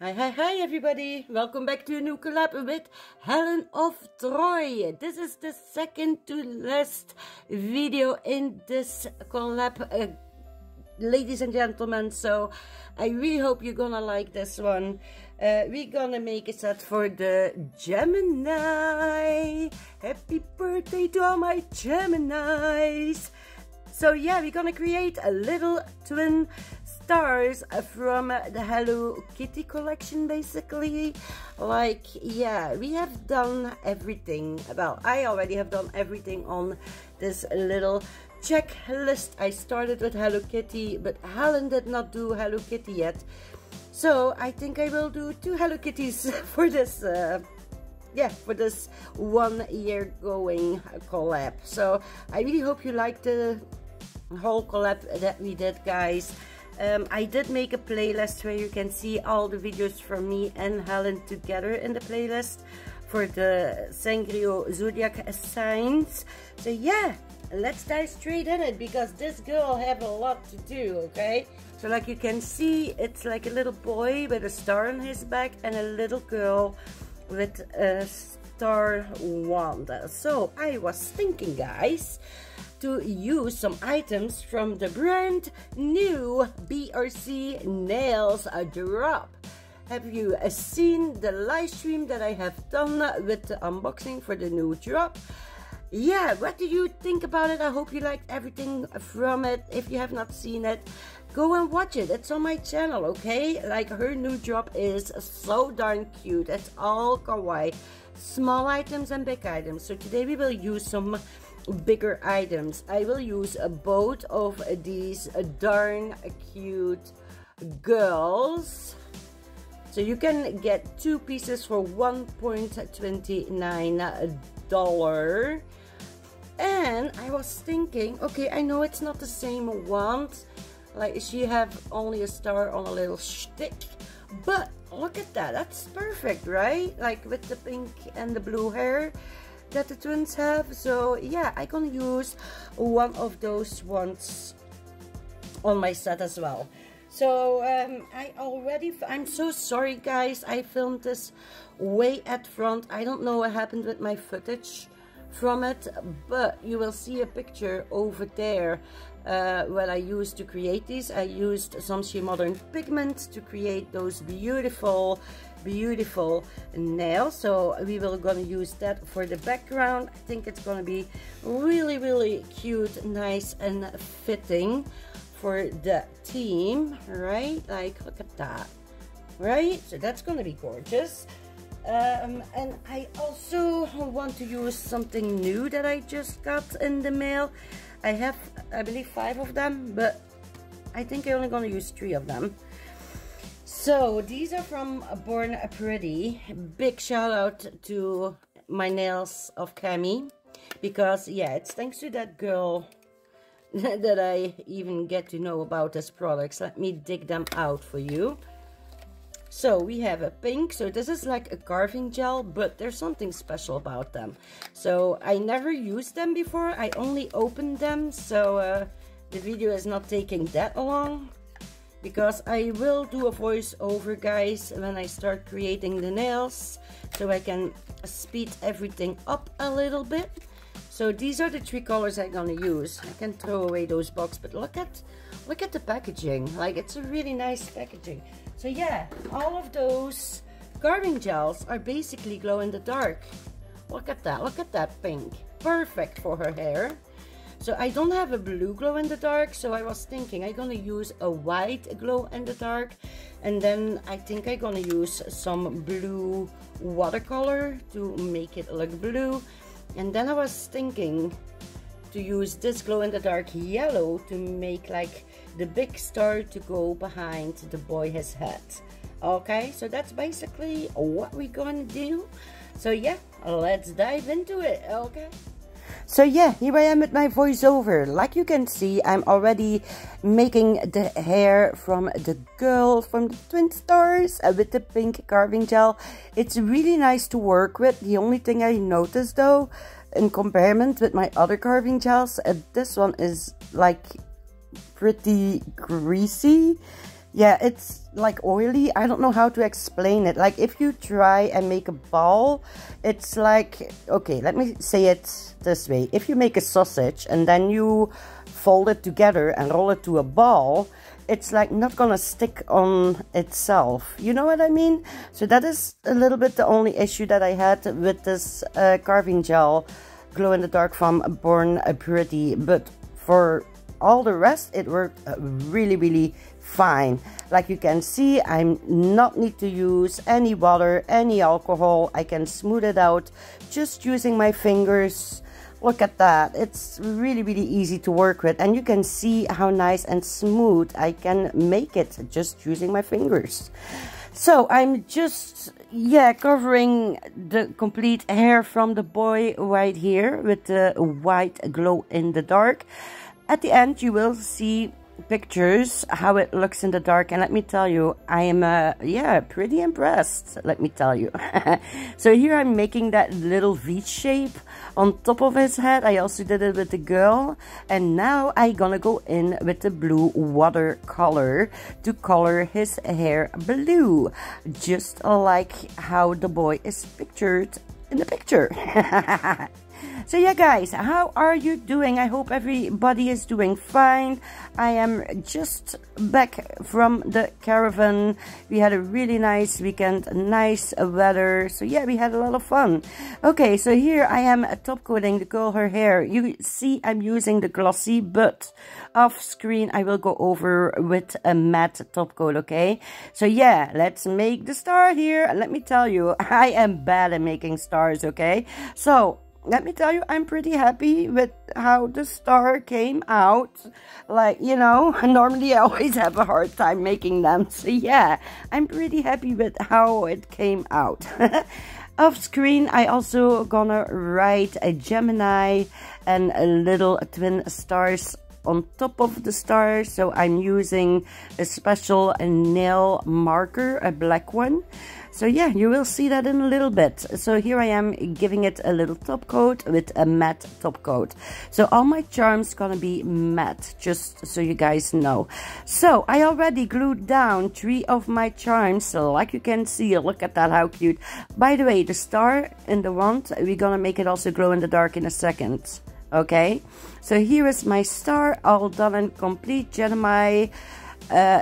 Hi everybody, welcome back to a new collab with Helen of Troy. This is the second to last video in this collab, ladies and gentlemen, so I really hope you're gonna like this one. We're gonna make a set for the Gemini. Happy birthday to all my Geminis. So yeah, we're gonna create a little twin stars from the Hello Kitty collection, basically. Like, yeah, we have done everything. Well, I already have done everything on this little checklist. I started with Hello Kitty, but Helen did not do Hello Kitty yet. So I think I will do 2 Hello Kitties for this for this 1 year going collab. So I really hope you like the whole collab that we did, guys. I did make a playlist where you can see all the videos from me and Helen together in the playlist for the Sangrio zodiac signs. So yeah, let's dive straight in it, because this girl have a lot to do, okay? So like you can see, it's like a little boy with a star on his back and a little girl with a star wand. So I was thinking, guys, to use some items from the brand new BRC Nails drop. Have you seen the live stream that I have done with the unboxing for the new drop? Yeah, what do you think about it? I hope you liked everything from it. If you have not seen it, go and watch it. It's on my channel, okay? Like, her new drop is so darn cute. It's all kawaii, small items and big items. So today we will use some bigger items. I will use both of these darn cute girls. So you can get 2 pieces for $1.29. And I was thinking, okay, I know it's not the same wand, like she have only a star on a little stick, but look at that, that's perfect, right? Like with the pink and the blue hair that the twins have. So yeah, I'm gonna use one of those ones on my set as well. So I'm so sorry, guys, I filmed this way at front. I don't know what happened with my footage from it, but you will see a picture over there what I used to create these. I used some She Modern pigment to create those beautiful nails. So we will gonna use that for the background. I think it's gonna be really cute, nice and fitting for the team, right? Like, look at that, right? So that's gonna be gorgeous. And I also want to use something new that I just got in the mail. I have, I believe, 5 of them, but I think I'm only gonna use 3 of them. So these are from Born Pretty. Big shout out to my nails of Cami, because yeah, it's thanks to that girl that I even get to know about these products. Let me dig them out for you. So we have a pink, so this is like a carving gel, but there's something special about them. So I never used them before, I only opened them, so the video is not taking that long, because I will do a voiceover, guys, when I start creating the nails, so I can speed everything up a little bit. So these are the 3 colors I'm gonna use. I can throw away those boxes, but look at the packaging. Like, it's a really nice packaging. So yeah, all of those carving gels are basically glow in the dark. Look at that pink. Perfect for her hair. So I don't have a blue glow in the dark, so I was thinking I'm gonna use a white glow in the dark, and then I think I'm gonna use some blue watercolor to make it look blue. And then I was thinking to use this glow in the dark yellow to make like the big star to go behind the boy's head. Okay, so that's basically what we're gonna do. So yeah, let's dive into it. Okay, so yeah, here I am with my voiceover. Like you can see, I'm already making the hair from the girl from the twin stars with the pink carving gel. It's really nice to work with. The only thing I noticed though, in comparison with my other carving gels, this one is like pretty greasy. Yeah, it's like oily. I don't know how to explain it. Like if you try and make a ball, it's like, okay, let me say it this way. If you make a sausage and then you fold it together and roll it to a ball, it's like not gonna stick on itself. You know what I mean? So that is a little bit the only issue that I had with this carving gel glow in the dark from Born Pretty. But for all the rest, it worked really, really fine. Like you can see, I'm not need to use any water, any alcohol. I can smooth it out just using my fingers. Look at that. It's really, really easy to work with, and you can see how nice and smooth I can make it just using my fingers. So I'm just, yeah, covering the complete hair from the boy right here with the white glow in the dark. At the end, you will see pictures how it looks in the dark, and let me tell you, I am yeah, pretty impressed, let me tell you. So here I'm making that little V shape on top of his head. I also did it with the girl, and now I'm gonna go in with the blue watercolor to color his hair blue, just like how the boy is pictured in the picture. So yeah, guys, how are you doing? I hope everybody is doing fine. I am just back from the caravan. We had a really nice weekend, nice weather. So yeah, we had a lot of fun. Okay, so here I am top coating to curl her hair. You see I'm using the glossy, but off screen I will go over with a matte top coat, okay? So yeah, let's make the star here. Let me tell you, I am bad at making stars, okay? So let me tell you, I'm pretty happy with how the star came out. Like, you know, normally I always have a hard time making them. So yeah, I'm pretty happy with how it came out. Off screen, I also gonna write a Gemini and a little twin stars on top of the star. So I'm using a special nail marker, a black one. So yeah, you will see that in a little bit. So here I am giving it a little top coat with a matte top coat. So all my charms gonna be matte, just so you guys know. So I already glued down 3 of my charms. So like you can see, look at that, how cute. By the way, the star in the wand, we're gonna make it also glow in the dark in a second. Okay, so here is my star, all done and complete. Genimi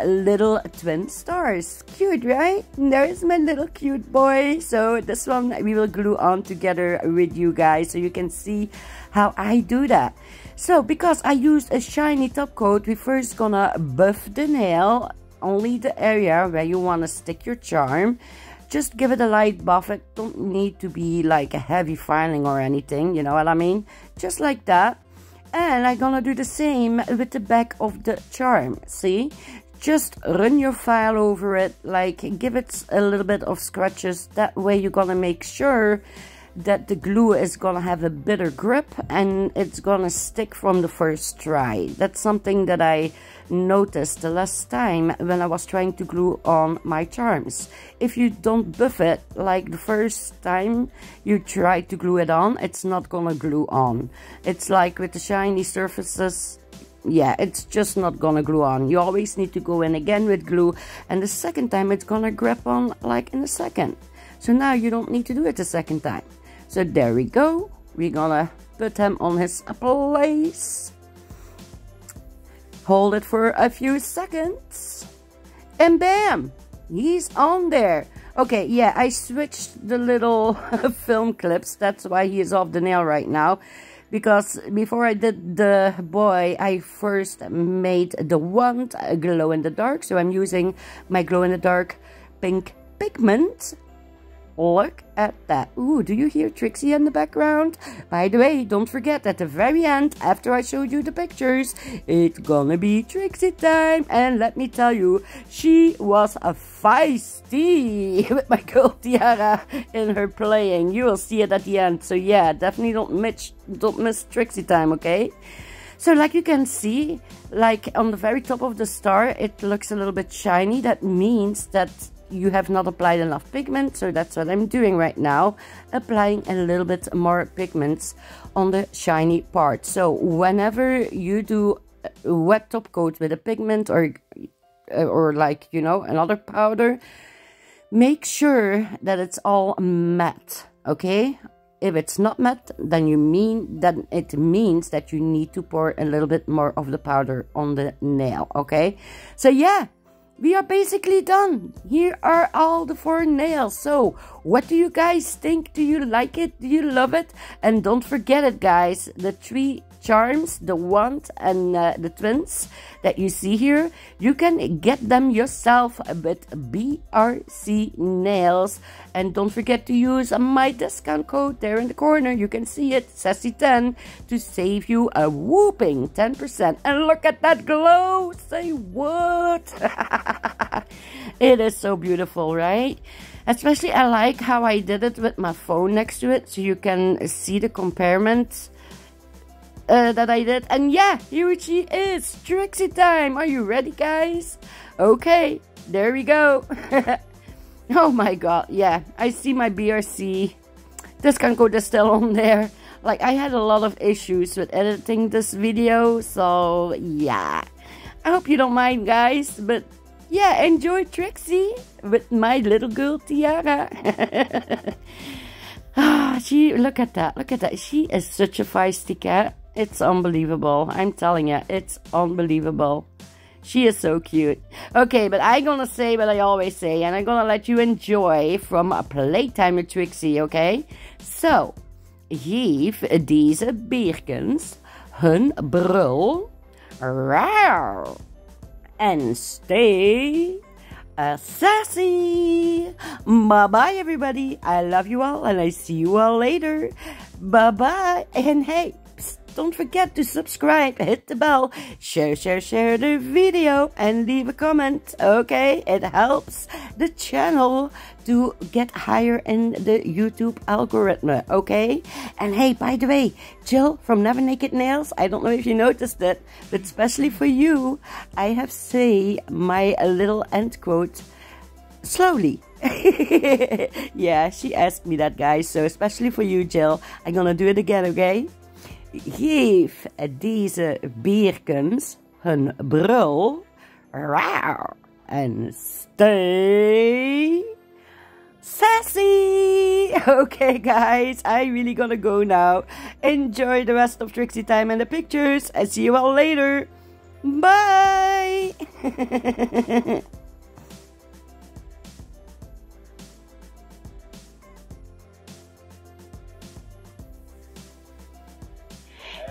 little twin stars. Cute, right? There is my little cute boy. So this one we will glue on together with you guys, so you can see how I do that. So because I used a shiny top coat, we first gonna buff the nail, only the area where you want to stick your charm. Just give it a light buff. It don't need to be like a heavy filing or anything, you know what I mean? Just like that. And I'm gonna do the same with the back of the charm. See, just run your file over it, like give it a little bit of scratches. That way you're gonna make sure that the glue is gonna have a better grip and it's gonna stick from the first try. That's something that I noticed the last time when I was trying to glue on my charms. If you don't buff it like the first time you try to glue it on, it's not gonna glue on. It's like with the shiny surfaces, yeah, it's just not gonna glue on. You always need to go in again with glue, and the second time it's gonna grab on like in a second. So now you don't need to do it the second time. So there we go. We're gonna put him on his place. Hold it for a few seconds. And bam! He's on there. Okay, yeah, I switched the little film clips. That's why he is off the nail right now. Because before I did the boy, I first made the wand glow in the dark. So I'm using my glow in the dark pink pigment. Look at that. Ooh, do you hear Trixie in the background? By the way, don't forget at the very end, after I showed you the pictures, it's gonna be Trixie time. And let me tell you, she was a feisty with my gold tiara in her playing. You will see it at the end. So yeah, definitely don't miss Trixie time, okay? So like you can see, like on the very top of the star, it looks a little bit shiny. That means that you have not applied enough pigment, so that's what I'm doing right now, applying a little bit more pigments on the shiny part. So whenever you do a wet top coat with a pigment or or like, you know, another powder, make sure that it's all matte, okay? If it's not matte, then it means that you need to pour a little bit more of the powder on the nail, okay? So yeah, we are basically done. Here are all the 4 nails. So what do you guys think? Do you like it? Do you love it? And don't forget it, guys, the 3 charms, the wand and the twins that you see here, you can get them yourself with BRC nails. And don't forget to use my discount code there in the corner. You can see it, Sassy10, to save you a whooping 10%. And look at that glow! Say what? It is so beautiful, right? Especially I like how I did it with my phone next to it, so you can see the comparison that I did. And yeah, here she is, Trixie time. Are you ready, guys? Okay, there we go. Oh my god, yeah, I see my BRC discount code is still on there. Like, I had a lot of issues with editing this video, so yeah, I hope you don't mind, guys. But yeah, enjoy Trixie with my little girl Tiara. Look at that, she is such a feisty cat. It's unbelievable. I'm telling you, it's unbelievable. She is so cute. Okay, but I'm gonna say what I always say, and I'm gonna let you enjoy from a playtime with Trixie, okay? So, geef deze beerkens hun brul. Rawr. And stay sassy. Bye-bye, everybody. I love you all, and I see you all later. Bye-bye. And hey, don't forget to subscribe, hit the bell, share the video, and leave a comment, okay? It helps the channel to get higher in the YouTube algorithm, okay? And hey, by the way, Jill from Never Naked Nails, I don't know if you noticed it, but especially for you, I have say my little end quote slowly. Yeah, she asked me that, guys, so especially for you, Jill, I'm gonna do it again, okay? Geef deze beerkens hun brul. Rawr. And stay sassy. Okay, guys, I'm really gonna go now. Enjoy the rest of Trixie time and the pictures. I see you all later. Bye.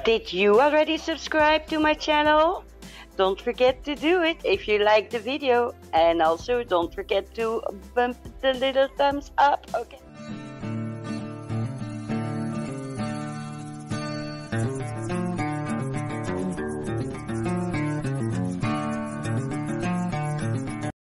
Did you already subscribe to my channel? Don't forget to do it if you like the video, and also don't forget to bump the little thumbs up, okay?